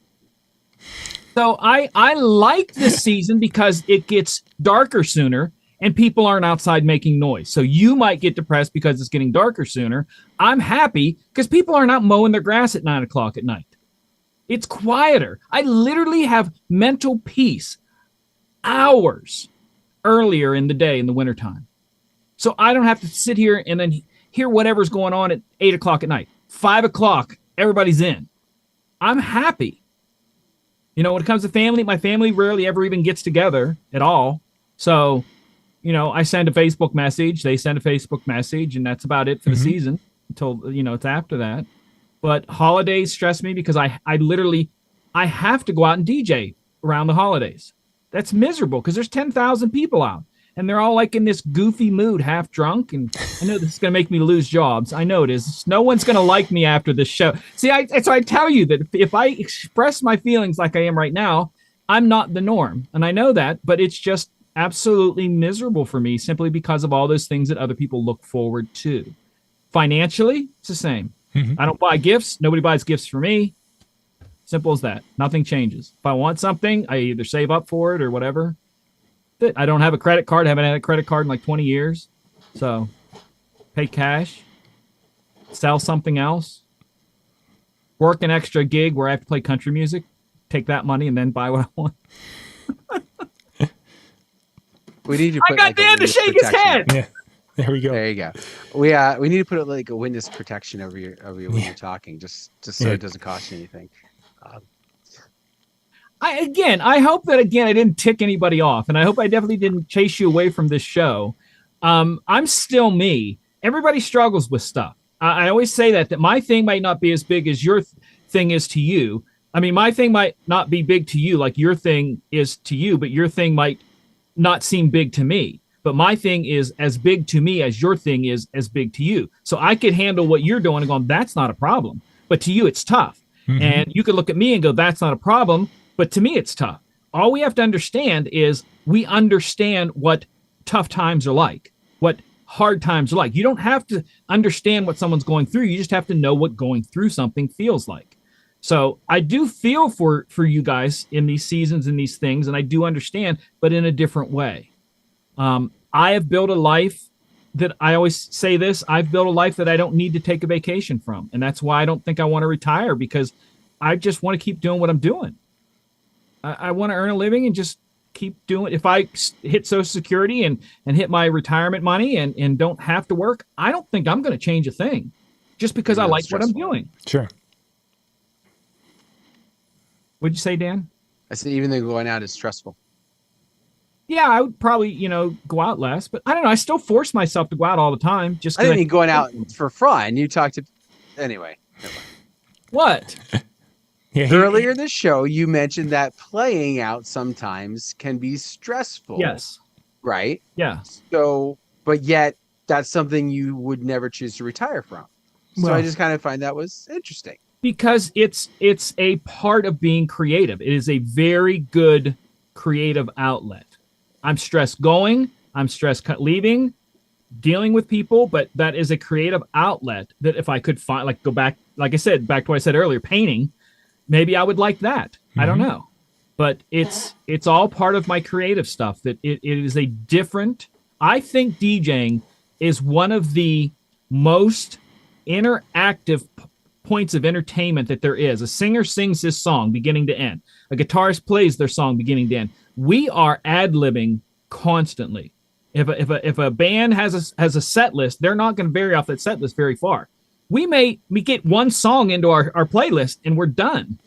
S3: So I like this season because it gets darker sooner and people aren't outside making noise. So you might get depressed because it's getting darker sooner. I'm happy because people are not mowing their grass at 9:00 at night. It's quieter. I literally have mental peace hours earlier in the day in the wintertime. So I don't have to sit here and then hear whatever's going on at 8:00 at night. 5:00, everybody's in. I'm happy. When it comes to family, my family rarely ever even gets together at all. So, I send a Facebook message, they send a Facebook message, and that's about it for the season until, it's after that. But holidays stress me because I have to go out and DJ around the holidays. That's miserable because there's 10,000 people out and they're all like in this goofy mood, half drunk. And I know this is going to make me lose jobs. I know it is. No one's going to like me after this show. See, so I tell you that if I express my feelings like I am right now, I'm not the norm. And I know that, but it's just absolutely miserable for me simply because of all those things that other people look forward to. Financially, it's the same. I don't buy gifts. Nobody buys gifts for me. Simple as that. Nothing changes. If I want something, I either save up for it or whatever. I don't have a credit card. I haven't had a credit card in like 20 years. So pay cash, sell something else, work an extra gig where I have to play country music, take that money and then buy what I want.
S2: We need to put,
S3: I got Dan to shake his head.
S4: Yeah. There we go.
S2: There you go. We need to put like a witness protection over your when you're talking, just so it doesn't cost you anything.
S3: I hope that I didn't tick anybody off, and I hope I definitely didn't chase you away from this show. I'm still me. Everybody struggles with stuff. I always say that my thing might not be as big as your thing is to you. I mean, my thing might not be big to you like your thing is to you, but your thing might not seem big to me. But my thing is as big to me as your thing is as big to you. So I could handle what you're doing and going, that's not a problem. But to you, it's tough. And you could look at me and go, that's not a problem. But to me, it's tough. All we have to understand is we understand what tough times are like, what hard times are like. You don't have to understand what someone's going through. You just have to know what going through something feels like. So I do feel for you guys in these seasons and these things, and I do understand, but in a different way. I have built a life that I always say this. I've built a life that I don't need to take a vacation from. And that's why I don't think I want to retire, because I just want to keep doing what I'm doing. I want to earn a living and just keep doing. If I hit Social Security and hit my retirement money and don't have to work, I don't think I'm going to change a thing just because I like what I'm doing.
S4: Sure.
S3: What'd you say, Dan?
S2: I said even though going out is stressful.
S3: Yeah, I would probably, go out less, but I don't know. I still force myself to go out all the time.
S2: I didn't mean going out for fun. You talked to, anyway.
S3: What?
S2: Earlier in the show, you mentioned that playing out sometimes can be stressful.
S3: Yes.
S2: Right?
S3: Yeah.
S2: So, but yet that's something you would never choose to retire from. So I just kind of find that was interesting.
S3: Because it's a part of being creative. It is a very good creative outlet. I'm stressed going, I'm stressed leaving, dealing with people, but that is a creative outlet that if I could find, like, go back, like I said, back to what I said earlier, painting, maybe I would like that. I don't know. But it's all part of my creative stuff. That it is a different. I think DJing is one of the most interactive points of entertainment that there is. A singer sings his song beginning to end. A guitarist plays their song beginning to end. We are ad-libbing constantly. If a band has a set list, they're not going to vary off that set list very far. We get one song into our playlist and we're done.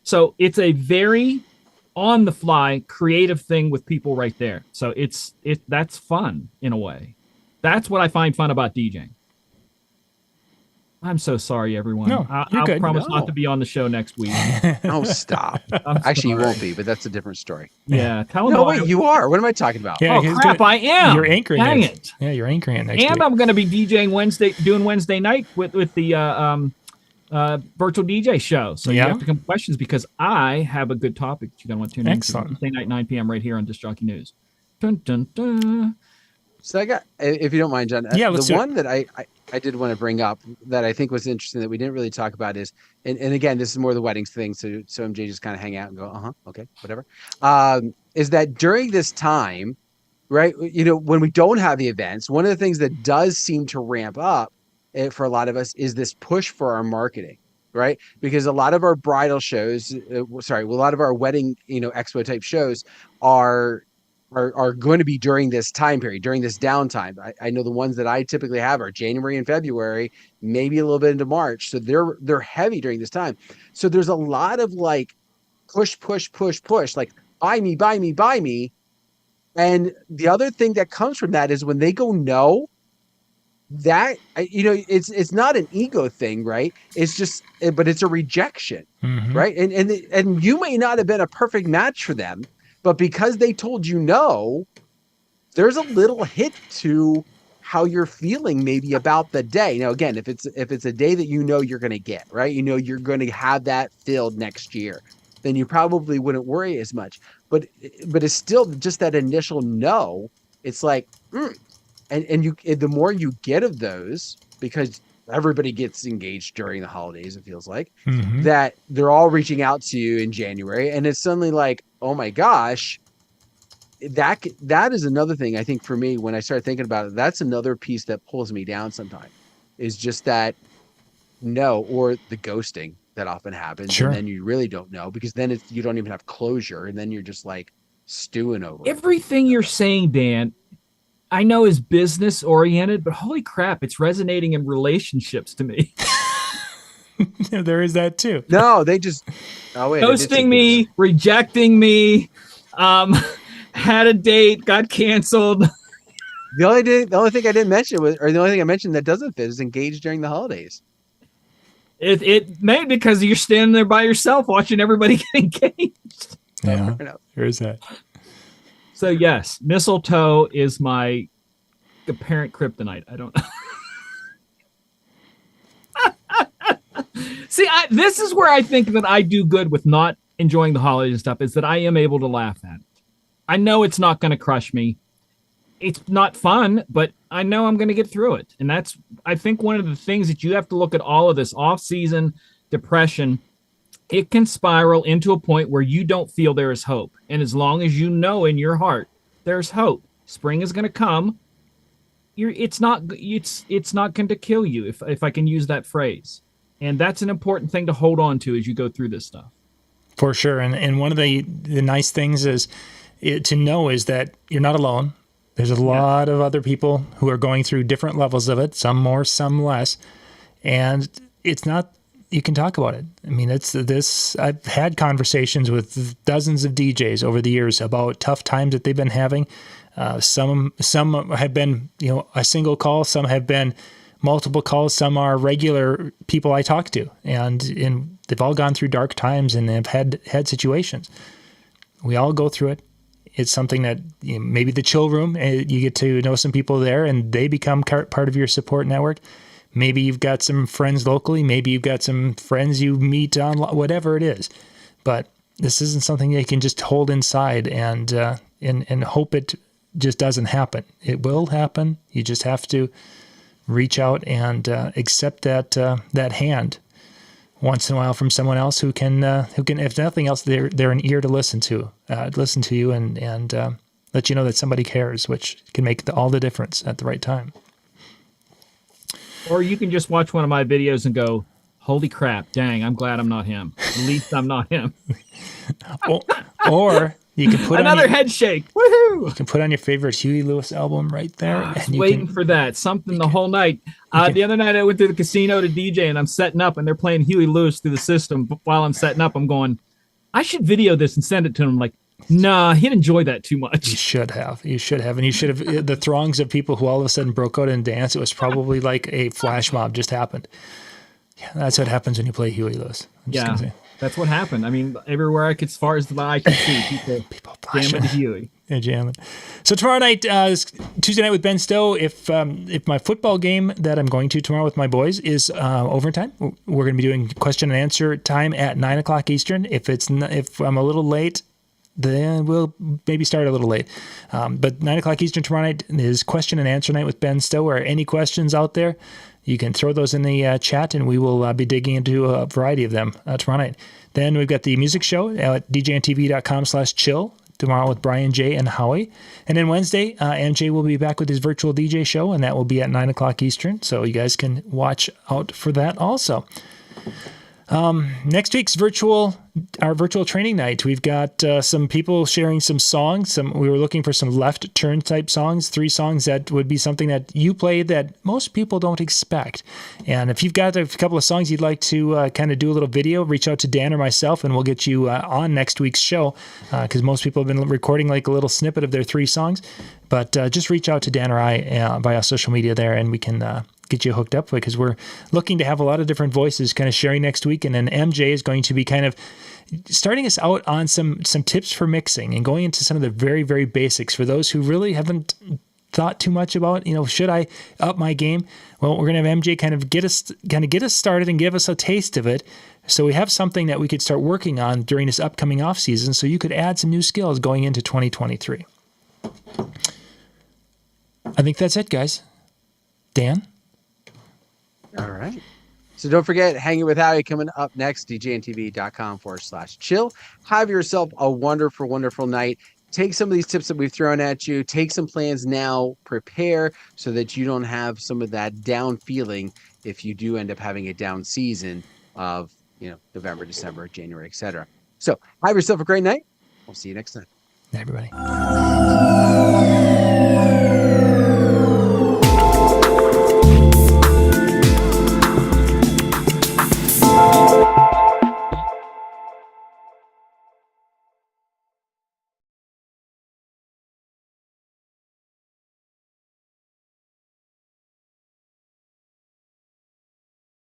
S3: So it's a very on the fly creative thing with people right there. So that's fun in a way. That's what I find fun about DJing. I'm so sorry, everyone.
S4: No,
S3: I'll
S4: good.
S3: promise not to be on the show next week.
S2: Oh, stop. Actually, you won't be, but that's a different story.
S3: Yeah. Tell them.
S2: No, wait, you are. What am I talking about?
S4: Yeah,
S3: oh, crap, I am.
S4: You're anchoring
S3: Dang
S4: it.
S3: it.
S4: Yeah, you're anchoring it next week.
S3: And I'm going to be DJing Wednesday night with the virtual DJ show. So you have to come questions because I have a good topic that you're going to want to tune in.
S4: Excellent.
S3: Wednesday night, 9 p.m. right here on Disc Jockey News. Dun, dun, dun.
S2: So I got, if you don't mind, John,
S4: let's
S2: the one that I did want to bring up that I think was interesting that we didn't really talk about is, and again, this is more the weddings thing. So MJ just kind of hang out and go, okay, whatever. Is that during this time, right? You know, when we don't have the events, one of the things that does seem to ramp up for a lot of us is this push for our marketing, right? Because a lot of our bridal shows, a lot of our wedding, expo type shows are going to be during this time period, during this downtime. I know the ones that I typically have are January and February, maybe a little bit into March. So they're heavy during this time. So there's a lot of like push, like buy me. And the other thing that comes from that is when they go no, that, it's not an ego thing, right? It's just, but it's a rejection, right? And you may not have been a perfect match for them, but because they told you no, there's a little hit to how you're feeling maybe about the day. Now, again, if it's a day that you're going to get, right? You're going to have that filled next year, then you probably wouldn't worry as much. But it's still just that initial no. It's like, and the more you get of those, because everybody gets engaged during the holidays, it feels like, that they're all reaching out to you in January, and it's suddenly like, oh my gosh, that is another thing I think for me when I start thinking about it. That's another piece that pulls me down sometimes, is just that no, or the ghosting that often happens,
S4: Sure.
S2: And then you really don't know, because then you don't even have closure, and then you're just like stewing over it.
S3: Everything you're saying, Dan, I know is business oriented, but holy crap, it's resonating in relationships to me.
S4: There is that too.
S2: No, they just
S3: Ghosting me, rejecting me, had a date, got canceled.
S2: The only thing I didn't mention the only thing I mentioned that doesn't fit is engaged during the holidays.
S3: It may because you're standing there by yourself watching everybody get engaged.
S4: Yeah, there is that.
S3: So yes, mistletoe is my apparent kryptonite. I don't know. See, this is where I think that I do good with not enjoying the holidays and stuff, is that I am able to laugh at it. I know it's not going to crush me. It's not fun, but I know I'm going to get through it. And that's, I think, one of the things that you have to look at all of this off-season depression. It can spiral into a point where you don't feel there is hope. And as long as you know in your heart there's hope, spring is going to come. It's not going to kill you, if I can use that phrase. And that's an important thing to hold on to as you go through this stuff.
S4: For sure. And one of the nice things is to know is that you're not alone. There's a lot of other people who are going through different levels of it, some more, some less. And it's not, you can talk about it. I mean, I've had conversations with dozens of DJs over the years about tough times that they've been having. Some have been, a single call. Some have been multiple calls. Some are regular people I talk to, and they've all gone through dark times and have had situations. We all go through it. It's something that maybe the chill room, you get to know some people there and they become part of your support network. Maybe you've got some friends locally. Maybe you've got some friends you meet on, whatever it is. But this isn't something that you can just hold inside and hope it just doesn't happen. It will happen. You just have to reach out and accept that hand once in a while from someone else who can, if nothing else, they're an ear to listen to you and let you know that somebody cares, which can make all the difference at the right time.
S3: Or you can just watch one of my videos and go, holy crap, dang, I'm glad I'm not him. At least I'm not him.
S4: Or you can put
S3: another head shake. Woohoo!
S4: You can put on your favorite Huey Lewis album right there.
S3: I was waiting for that. Something the whole night. The other night I went to the casino to DJ and I'm setting up and they're playing Huey Lewis through the system. But while I'm setting up, I'm going, I should video this and send it to him. Like, nah, he'd enjoy that too much.
S4: You should have. And you should have. The throngs of people who all of a sudden broke out and danced, it was probably like a flash mob just happened. Yeah, that's what happens when you play Huey Lewis.
S3: That's what happened. I mean, everywhere as far as the eye can see, people jamming to Huey.
S4: Yeah, jamming. So tomorrow night, Tuesday night with Ben Stowe. If my football game that I'm going to tomorrow with my boys is overtime, we're going to be doing question and answer time at 9:00 Eastern. If I'm a little late, then we'll maybe start a little late. But 9:00 Eastern tomorrow night is question and answer night with Ben Stowe. Are any questions out there? You can throw those in the chat, and we will be digging into a variety of them tomorrow night. Then we've got the music show at djntv.com/chill tomorrow with Brian J. and Howie. And then Wednesday, MJ will be back with his virtual DJ show, and that will be at 9:00 Eastern. So you guys can watch out for that also. Next week's our virtual training night, we've got some people sharing some songs. We were looking for some left turn type songs, 3 songs that would be something that you play that most people don't expect. And if you've got a couple of songs you'd like to kind of do a little video, reach out to Dan or myself and we'll get you on next week's show, because most people have been recording like a little snippet of their 3 songs. But just reach out to Dan or I via social media there and we can get you hooked up, because we're looking to have a lot of different voices kind of sharing next week. And then MJ is going to be kind of starting us out on some tips for mixing and going into some of the very, very basics for those who really haven't thought too much about, should I up my game? Well, we're going to have MJ kind of get us started and give us a taste of it. So we have something that we could start working on during this upcoming off season. So you could add some new skills going into 2023. I think that's it, guys. Dan?
S2: All right. So don't forget, Hanging with Howie coming up next, djntv.com/chill. Have yourself a wonderful, wonderful night. Take some of these tips that we've thrown at you. Take some plans now. Prepare so that you don't have some of that down feeling if you do end up having a down season of, November, December, January, etc. So have yourself a great night. We'll see you next time.
S4: Everybody.